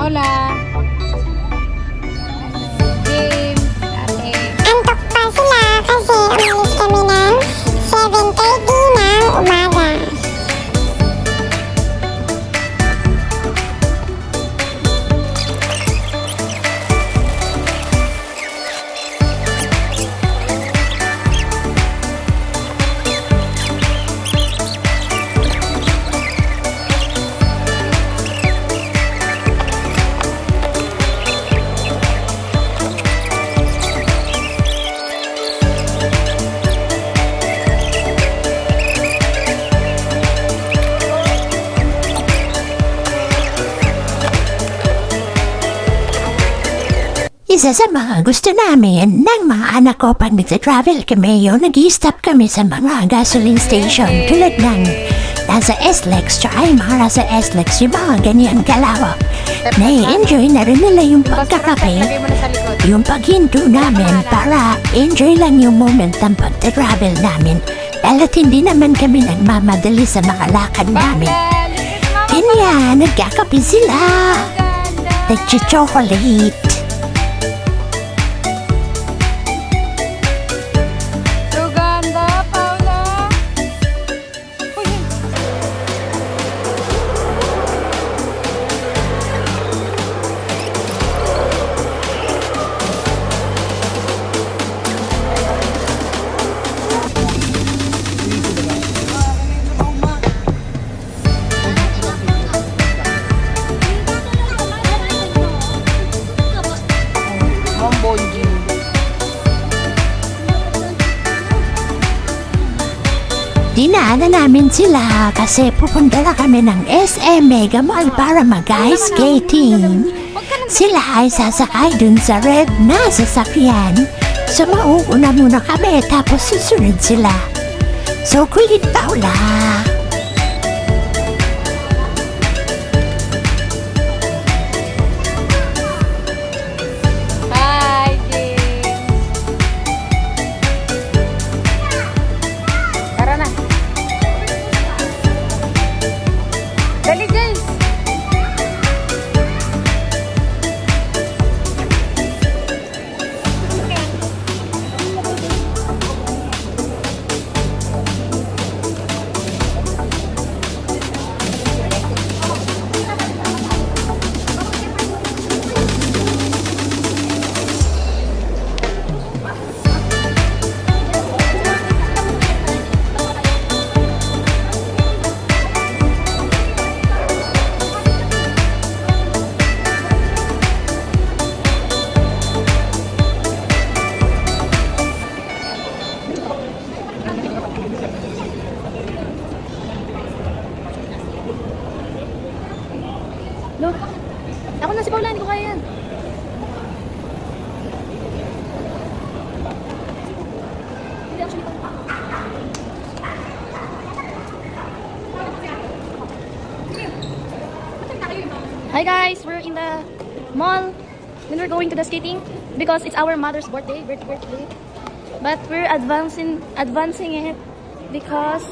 Hola. James, ate. Antok pa sila kasi umalis kami ng 7:30 ng umaga. Isa sa mga gusto namin ng mga anak ko pag nagsa-travel kami yung nag-i-stop kami sa mga gasoline station tulad ng nasa SLEX tsaka yung mga nasa SLEX yung mga ganyan kalawa. Nai-enjoy na rin nila yung pagkakape, yung paghinto namin para enjoy lang yung moment ng pag-travel namin dahil hindi naman kami nagmamadali sa mga lakad namin. Kanya, nagkakape sila, nag-chocolate. Dinaanan namin sila kasi pupunta na kami ng SM Mega Mall para mag-ice skating. Sila ay sasakay dun sa red na sasakyan. So mauuna muna kami tapos susunod sila. So kulit Paula. Look, ako na si Paula, hindi ko kaya yan. Hi guys, we're in the mall and we're going to the skating because it's our mother's birthday. But we're advancing it because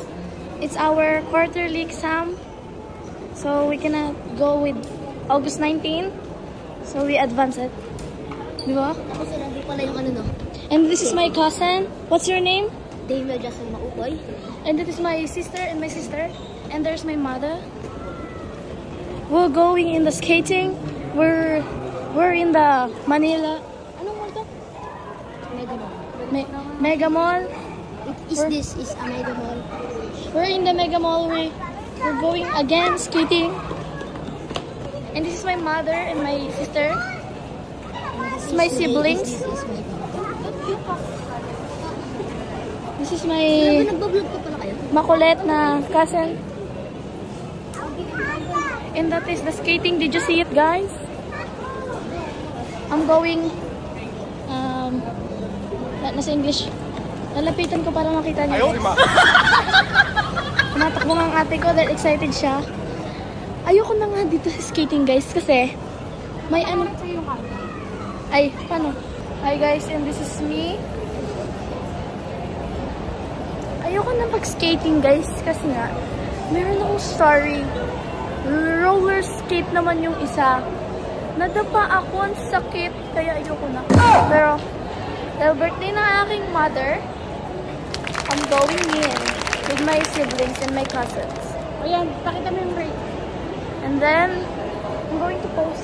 it's our quarterly exam. So we cannot go with August 19. So we advance it. Diba? And this is my cousin. What's your name? Damia Jason Maukoy. And this is my sister and my sister. And there's my mother. We're going in the skating. We're in the Manila. Anong mall to? Mega Mall. Mega Mall. This is a Mega Mall. We're in the Mega Mall. We're going again skating. And this is my mother and my sister. This is my siblings. This is my makulit na cousin. And that is the skating. Did you see it, guys? I'm going nasa English. Lalapitan ko para makita niyo. Tumatakbo ng ate ko dahil excited siya. Ayoko na nga dito sa skating, guys, kasi may ano. Ay, paano? Hi guys, and this is me. Ayoko na pag-skating, guys, kasi nga meron akong story. Roller skate naman yung isa. Nadapa ako, ang sakit, kaya ayoko na. Pero, the birthday ng aking mother, I'm going in with my siblings and my cousins. Ayan, pakita mo yung break. And then, I'm going to post.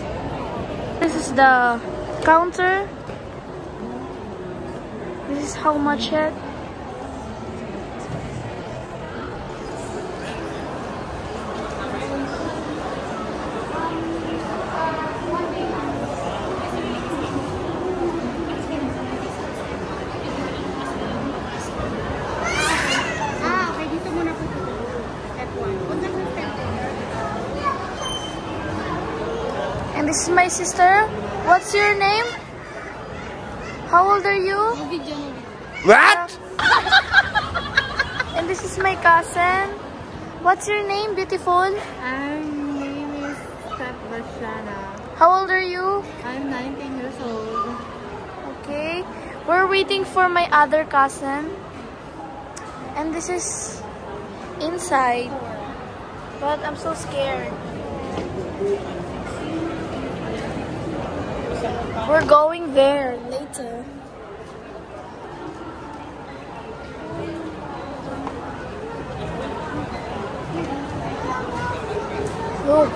This is the counter. This is how much it. Okay, dito muna po ito. Step 1. Punta po step 2. And this is my sister. What's your name? How old are you? Video. What? And this is my cousin. What's your name, beautiful? My name is Step Bashana. How old are you? I'm 19 years old. Okay. We're waiting for my other cousin. And this is inside. But I'm so scared. We're going there later. Look,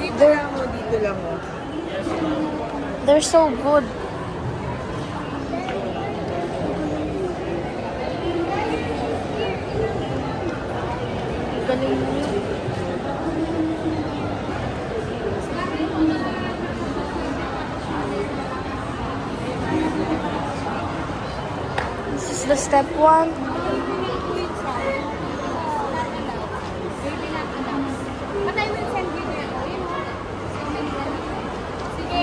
they're so good. Galing mo. This is the step 1. But I will send you there. Sige,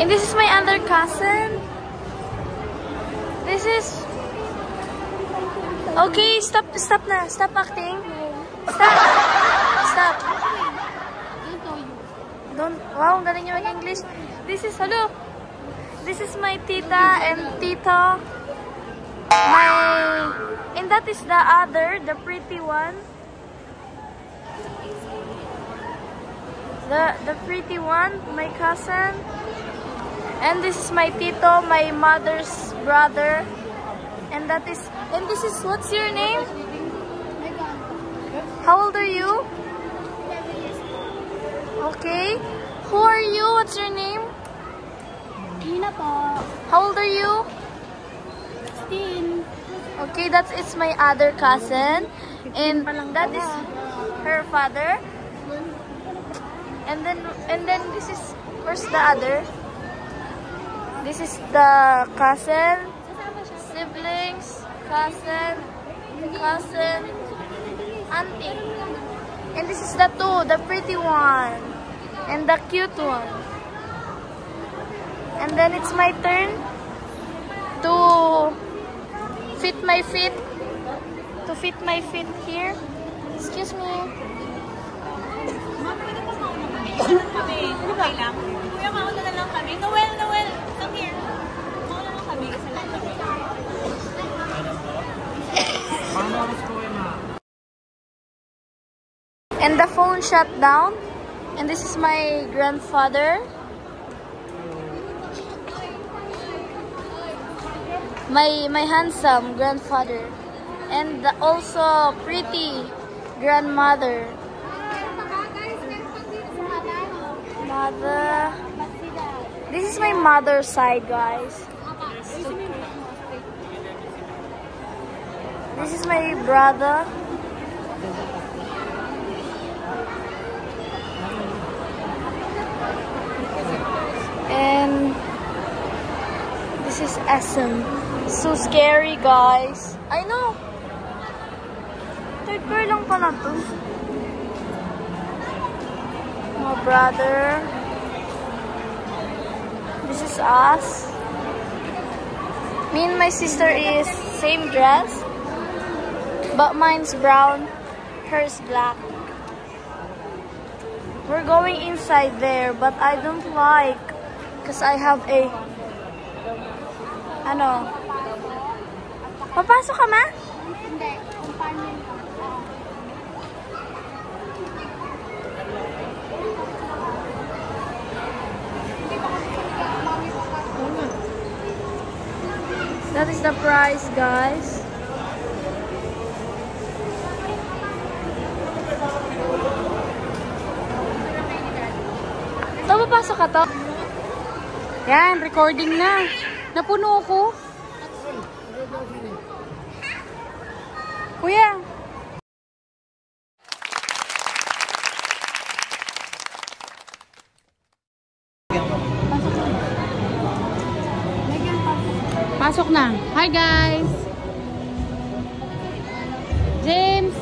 And this is my other cousin. This is... Okay, stop na. Stop acting. Stop. don't know you. Don't... Wow, ang galing niyo mag-English. This is... Hello. This is my tita and tito. And that is the other, the pretty one. The pretty one, my cousin. And this is my tito, my mother's brother. And this is, what's your name? How old are you? Okay. Who are you? What's your name? Ina po. How old are you? 16. Okay, it's my other cousin. And that is her father. And then this is, where's the other? This is the cousin, siblings, cousin, auntie. And this is the the pretty one, and the cute one. And then it's my turn to fit my feet here. Excuse me. Okay lang. Kuya, mauna na lang kami. Noel, come here. Mauna lang kami. Isa lang kami. And the phone shut down. And this is my grandfather. My handsome grandfather. And also pretty grandmother. Mother. This is my mother's side, guys. This is my brother. And this is SM. So scary, guys. I know. Third floor lang pala to. My brother. This is us. Me and my sister is same dress, but mine's brown, hers black. We're going inside there, but I don't like because I have a ano. Papasok ka ma? Hindi. Companion ka. That is the price, guys. Ito, papasok ka to. Yan, recording na. Napuno ko. Kuya. Pasok na. Hi guys. James.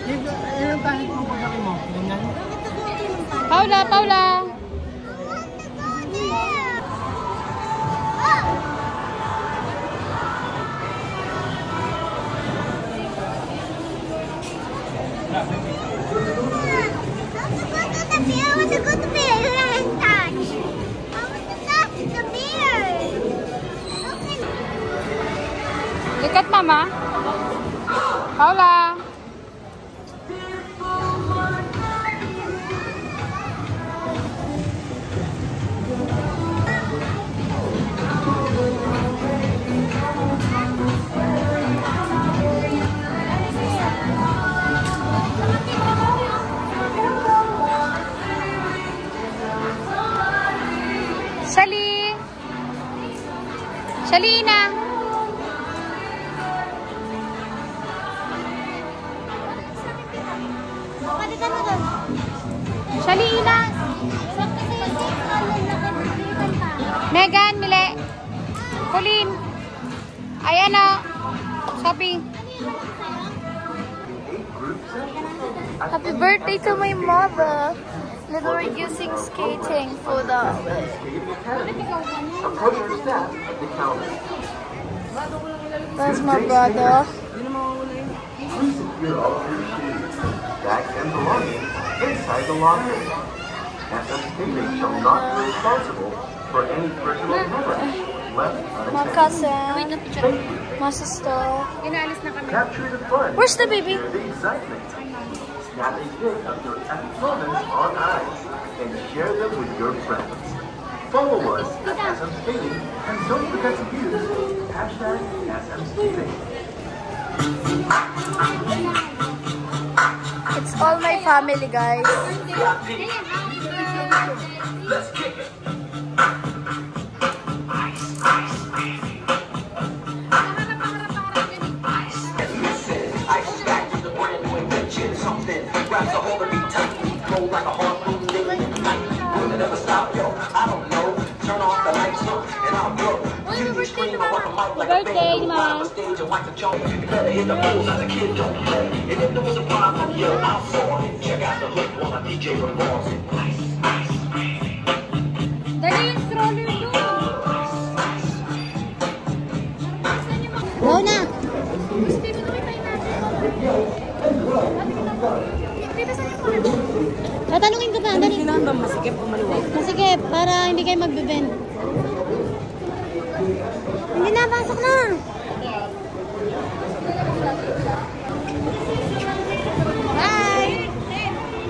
Ilang kahit mo pagkaki mo? Ganyan? Paula, Paula. Look at Mama. Paula. Shali. Shalina. Shalina. Megan, Mile. Colleen. Ayan na. Shopping. Happy birthday to my mother. Little reducing skating for the... That's my brother. Bags and belongings inside the locker. SM Skating shall not be responsible for any personal products left My unattended. cousin. My sister. Inaalis na kami. Capture the fun. Where's the baby? Share the excitement. Snap a pic of your epic moments on ice and share them with your friends. Follow us at SM Skating and don't forget to use hashtag SM Skating. It's all my family, guys. Birthday, Ma. Dali yung stroller doon. Go na! Tatanungin ko pa, dali. Kailangan ba masikip o maluwag? Masikip, para hindi kayo magbe-bend. Hindi na, pasok na! Bye!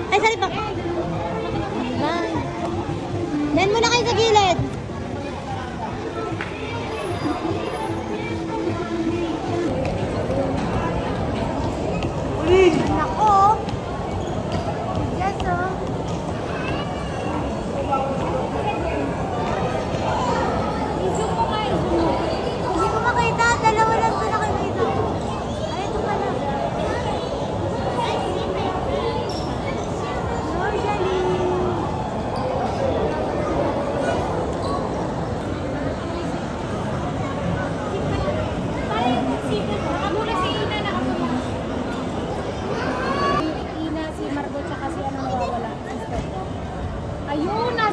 Ay, sorry pa. Bye. Then muna kayo sa gilid. Nako! Yes, oh. Hindi ko makita. Dalawa lang ito nakikita. Ay, ito pala. Usually. Ina, si Margot, tsaka si ano nawawala. Ayun na!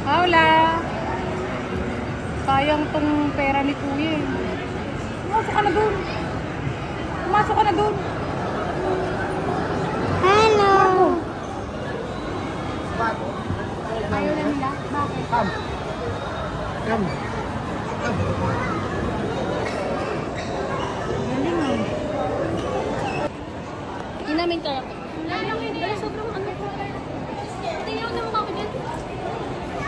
Paula! Sayang tong pera ni Kuya. Pumasok ka na doon. Pumasok ka na doon. Hello! Ayaw na nila. Bakit? Hindi namin kaya. Dala sobrang ano po. Tingnan mo naman ako dyan.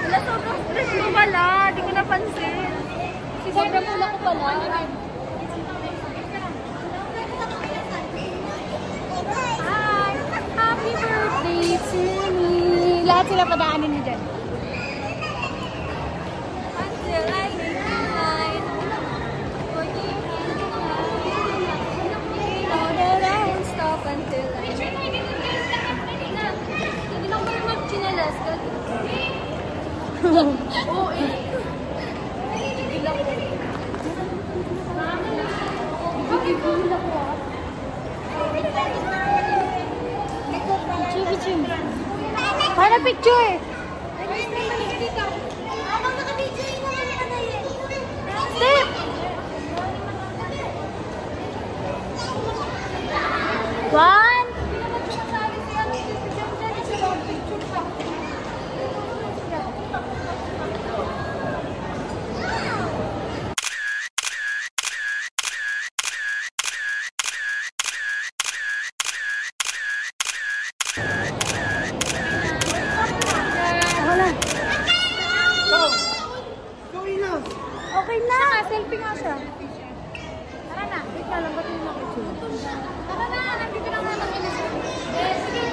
Wala, sobrang stress ko pala. Di ko napansin. Sobrang pula ko pala. Hi! Happy birthday to me! Lahat sila padaanin niyo dyan. Until I meet you mine. For you and I know that I won't stop until I meet you. Hindi lang ba yung chinelas ka? Oo eh. Para picture! Step! One! Okay na! Selfie nga siya. Tara na. Wait na lang. Ba't yung picture? Tara na! Nandito lang naman yun. Sige.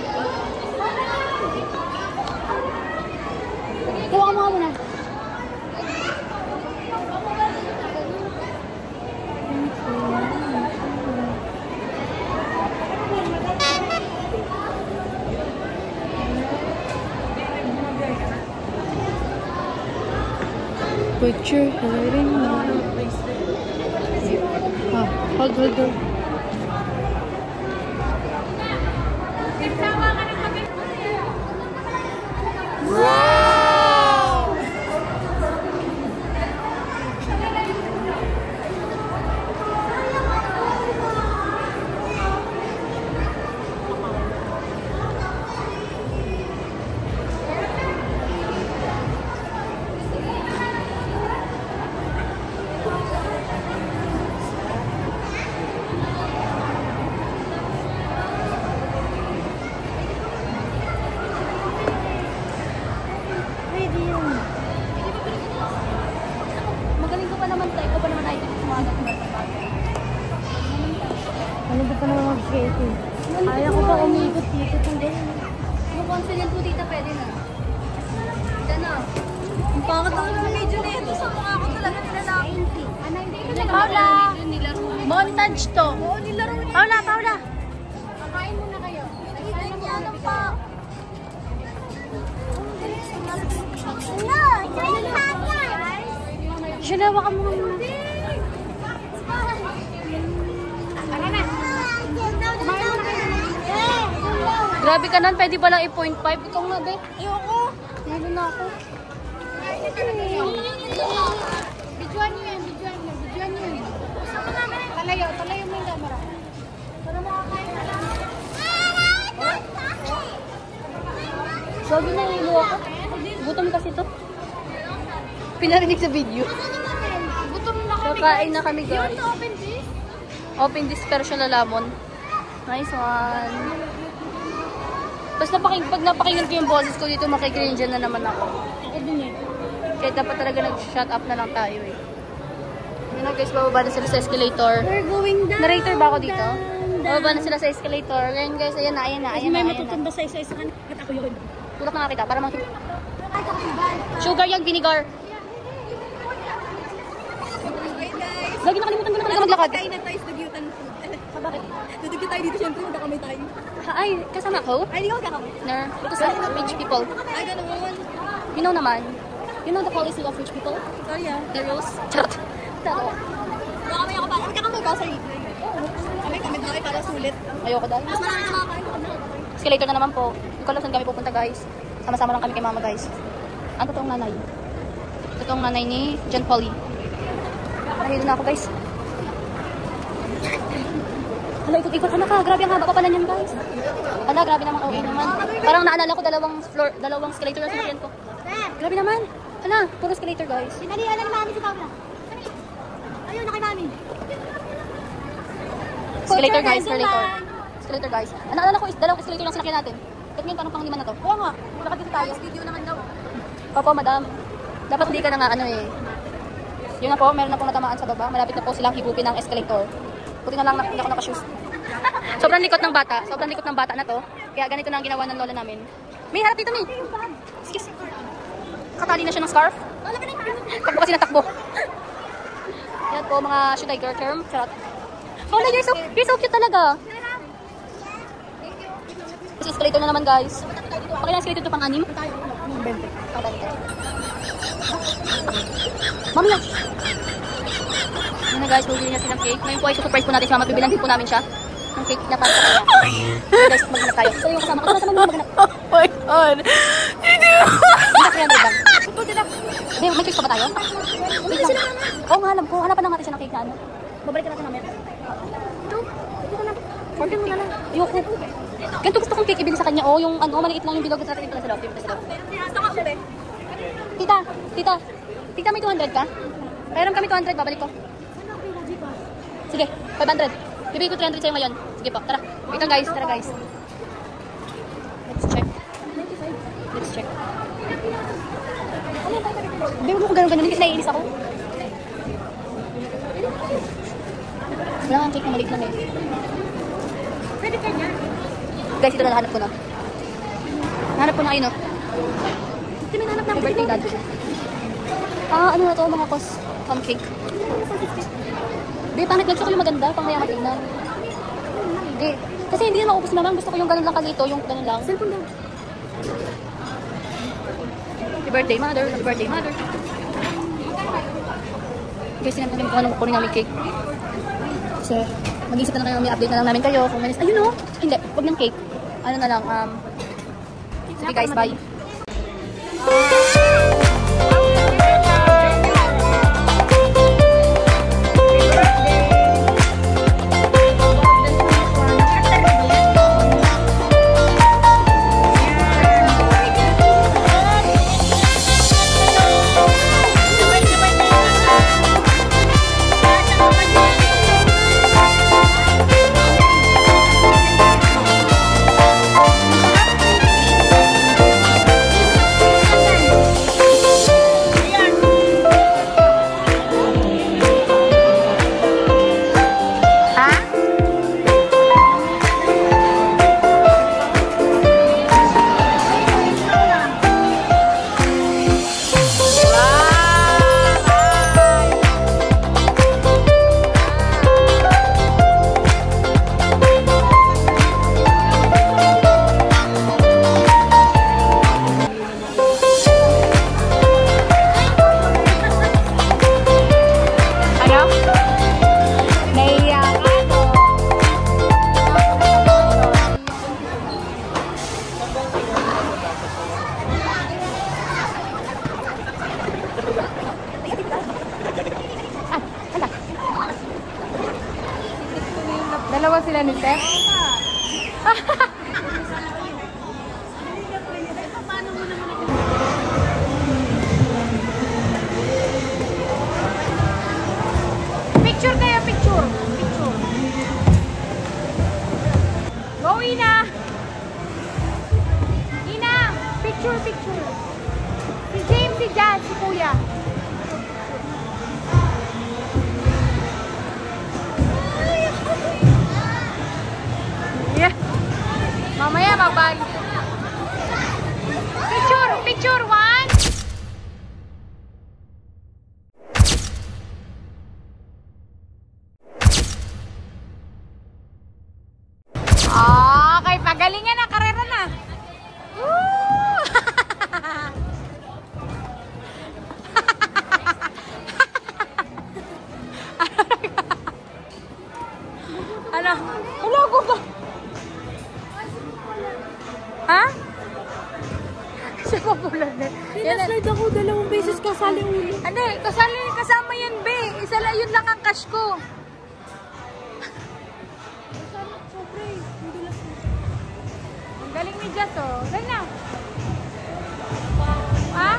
Kuha mo muna. Picture, hiding now. Hold. Magaling ko pa naman tayo. Ikaw pa naman ay tumagat na. Ano ba pa naman mag-skating? Ayaw ko pa umikot-ikot ng ganyan. Yung confident po tita, pwede na. Pwede na. Ang pangat ako ng medyo na ito. Sa mga ako talaga nilalaki. Ano, hindi ko na Paula! Montage to. Oo, nilaro niya. Paula! Kakain muna kayo. Ay, ganyan ang pa. No, you're Papa. Sinewa ka muna muna. Tara na. Grabe ka nun, pwede palang i-0.5. Ikaw nga, be. Ayoko. Nalo na ako. Videoan niyo yan. Talayo mo yung camera. Para makakain na lang. Sabi na hilo ako. Gutom kasi to. Pinarinig sa video. Gutom na kami. Kakain na kami, You want guys. to open this? Open this version na lamon. Nice one. Tapos pag napakinggan ko yung boses ko dito, makikringe na naman ako. Ako din eh. Kaya dapat talaga nag-shut up na lang tayo eh. Yun na guys, bababa na sila sa escalator. We're going down. Narrator ba ako dito? Bababa na sila sa escalator. Ngayon guys, ayan na. Kasi may matutumba sa isa-isa kan. At ako yun. Tulak na nga kita para makita. Sugar yan, vinegar. Lagi nakalimutan ko na talaga maglakad. Kain na tayo sa dugyutan food. Bakit? Dudugyut tayo dito, syempre magkakamay tayo. Ay, kasama ko? Ay, hindi ka magkakamay. No, ito sa rich people. I don't know. You know naman. You know the policy of rich people? Sorry ah. The rules? Charot. Taro. Magkakamay ako pa. Magkakamay ka, sorry. Kami tayo para sulit. Ayoko dahil. Mas marami nakakain. Escalator na naman po. Hindi ko alam saan kami pupunta guys. Sama-sama lang kami kay mama guys. Ang totoong nanay. Totoong nanay ni John Polly. Nahilo na ako guys. Hala, ikot-ikot ka na ka. Grabe ang haba pa pala niyan guys. Hala, grabe naman okay naman. Parang naalala ko dalawang escalator na sinakyan ko. Grabe naman. Hala, puro escalator guys. Sinalihan na ni Mami si Paula. Ayun, na kay Mami. Escalator guys, escalator. Escalator guys. Naalala ko, dalawang escalator lang sinakyan natin. Ba't ngayon parang pangliman na to? Oo nga. Lakad dito tayo. Video naman daw. Opo, madam. Dapat di ka na nga ano eh. Yun na po, meron na pong natamaan sa baba. Malapit na po silang higupin ng escalator. Buti na lang hindi ako naka-shoes. Sobrang likot ng bata. Sobrang likot ng bata na to. Kaya ganito na ang ginawa ng lola namin. May harap dito, May. Excuse. Katali na siya ng scarf. Takbo kasi natakbo. Yan po, mga should I girl term? Charot. Lola, you're so cute talaga. Kasi escalator na naman, guys. Pakilang escalator ito pang-anim? 20. Mami lang. Yun na guys, bumili niya silang cake. Ngayon po ay surprise po natin si Mama. Bibilan din po namin siya ng cake na para sa kanya. Okay, guys, maghanap tayo. So yung kasama ko. Kasama mo maghanap. Oh my God. Hindi 300 lang. Hindi, may choice pa ba tayo? Wait lang. Oo nga, alam ko. Hanapan lang natin siya ng cake na ano. Babalik natin namin. Ito. Ito na. Order mo na lang. Ayoko. Ganito gusto kong cake ibili sa kanya. Oh, yung ano, maliit lang yung bilog at natin ito sa loob. Tita, may 200 ka? Pairam kami 200, babalik ko. Sige, 500. Bibigay ko 300 sa'yo ngayon. Sige po, tara. Wait lang guys, tara guys. Let's check. Bigyan mo ko ganun-ganun, hindi naiinis ako. Wala nga ang cake na maliit lang eh. Pwede ka niya. Guys, ito na nahanap ko na. Nahanap ko na ayun, no? Hindi may nahanap na. Birthday dad. Ano na to, mga custom cake. Di, pangit lang. Gusto ko yung maganda, pang mayaman tingnan. Di, kasi hindi na maubos naman. Gusto ko yung ganun lang kalito, yung ganun lang. Cellphone daw. Happy birthday, mother. Happy birthday, mother. Guys, sinabi namin kung anong kukunin namin cake. Kasi, mag-isip na kayo, may update na lang namin kayo. Kung manis, ayun o. Hindi, huwag ng cake. Ano na lang, sige guys, bye. Dalawa sila ni Steph. Picture kayo, picture. Go, Ina. Ina, picture. Si James, si Jazz, si Kuya. Yeah. Mamaya magbag. Picture 1. Okay, pagalingan na, karera na. Woo! Ano? Wala ko ba? Ha? Siya popular na. Pinaslide ako 2 beses kasali ulo. Hindi, kasama yan, be. Isa lang, yun lang ang cash ko. Ang galing ni Jess, oh. Saan na? Ha?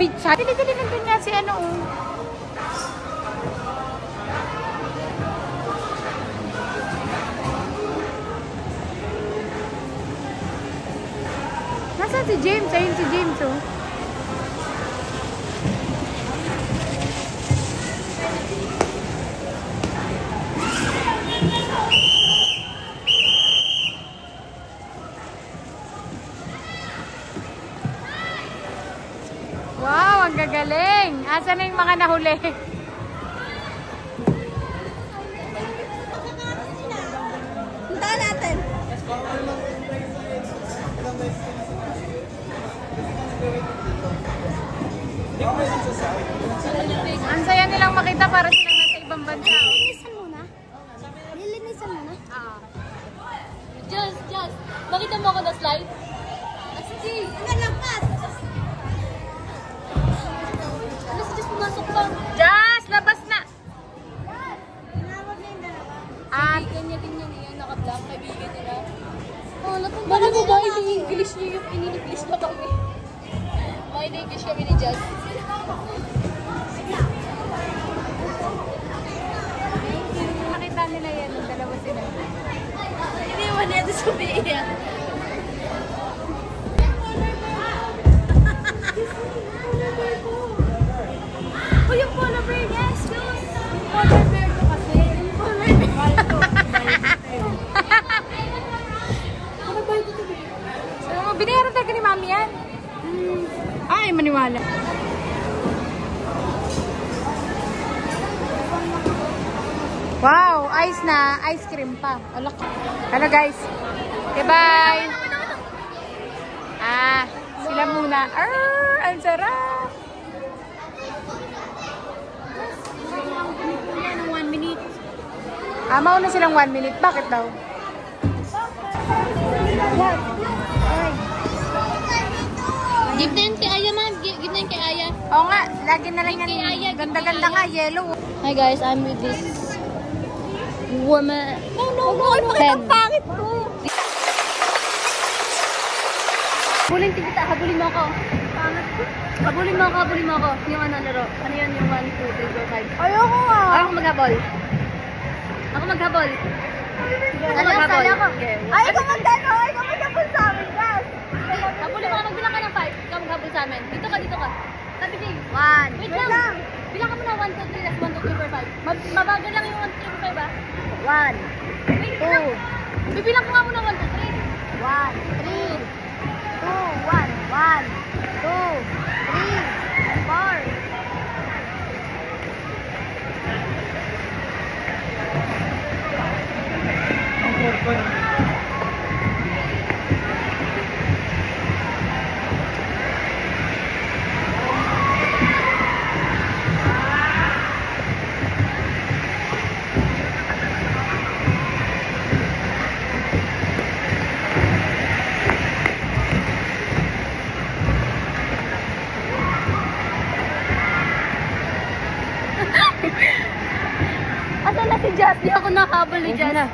beach. Dili-dili nandun nga si ano oh. Nasaan si James? Ayun si James oh. Wow, ang gagaling. Asa na yung mga nahuli? Punta natin. Ang saya nilang makita para silang nasa ibang bansa. Lilinisan muna. Lilinisan muna. Just. Makita mo ako na slide? Sige, ang lampas. Ano si Just pumasok pa? Just, labas na! At Ganyan yan, naka-black, kaibigan nila. Oh, Mali mo ba, ini-English niyo yung in-English na kami. English kami ni Just. nakita nila yan, yung dalawa sila. Hindi mo na ito sabihin. Oh, yung polar bear, yes, Jules. Yung polar bear ko kasi. Yung polar bear ko. So, binayaran talaga ni Mami yan. Ay, maniwala. Wow, ice na. Ice cream pa. Alak. Hello guys. Okay, bye. Sila muna. Ang sarap. Yan, 1 minute. Mauna silang 1 minute. Bakit daw? Give na yun kay Aya, ma'am. Give na yun kay Aya. Oo nga, lagi na lang yan. Ganda-ganda nga, yellow. Hi guys, I'm with this woman. No. Ang pangit ko. Habulin kita, habulin mo ako. Habulin mo ako. Yung ano, laro. Ano yun, yung 1, 2, 3, 4, 5. Ayoko nga. Ako maghabol. Ako maghabol. Okay. Ay, ikaw magdano. Ikaw magdano sa amin, guys. Habulin mo ka, magbilang ka ng 5. Ikaw maghabol sa amin. Dito ka. Sabi Jay. 1. Wait lang. Bilang ka muna 1, 2, 3, that's 1, 2, 3, 4, 5. Mabagal lang yung 1, 2, 3, 4, 5 ah. 1. Wait lang. Bibilang ko nga muna 1, 2, 3. 1, 3, 2, 1, 1, 2, 3, 4. Asan na si Jazz? Di ako nakahabol ni Jazz.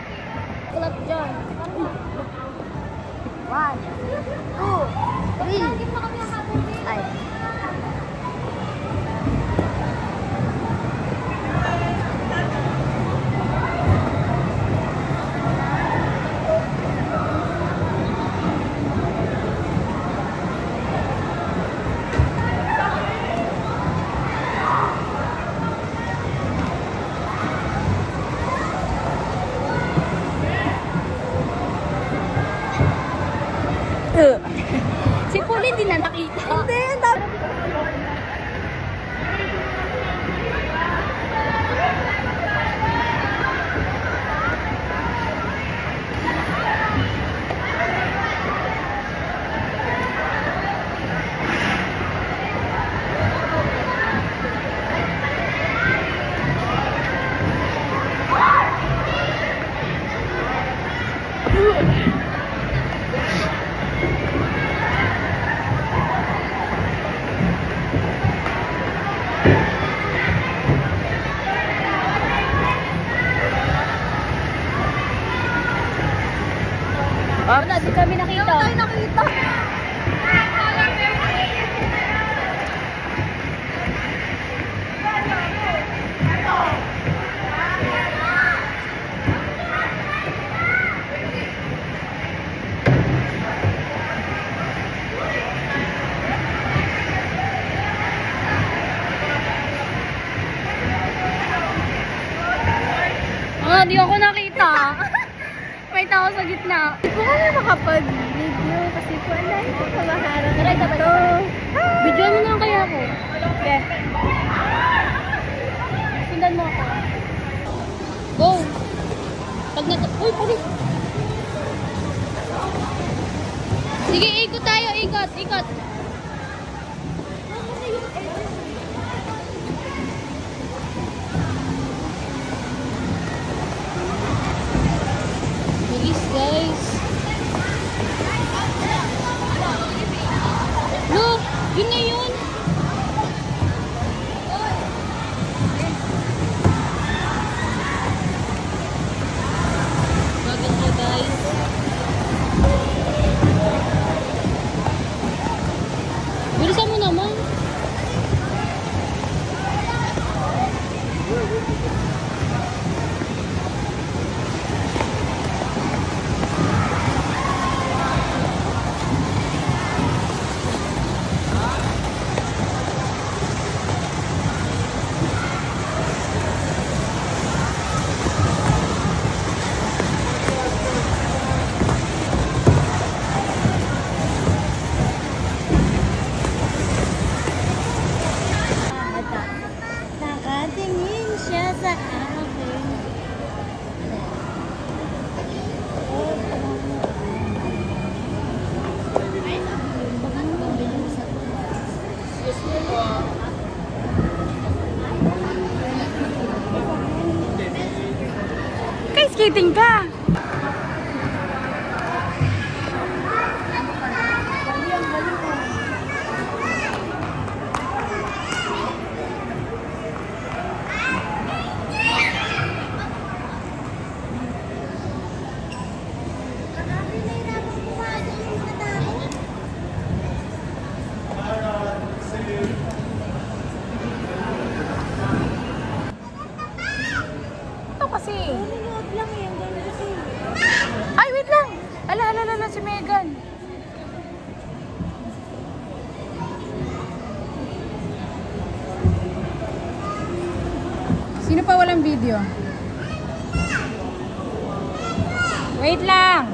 Kulap dyan. 1, 2, 3. Ay. Si Puli din na nakita. Hindi, ang dami. Wala, di kami nakita. Tayo nakita. di ako nakita. May tao sa gitna. Hindi po kami makapag-video kasi po ang dahil po kamaharap dito. Video mo na kaya ako. Okay. Sundan mo ako. Go! Pag uy, pali! Sige, ikot tayo. Ikot, ikot. Bilis, guys. Look! Yun na yun! Maganda, guys. Bilisan mo naman. Nakatingin siya sa akin. Kay skating ka. Kasi lang yan, kasi. Ay, wait lang. Ala, si Megan. Sino pa walang video? Wait lang.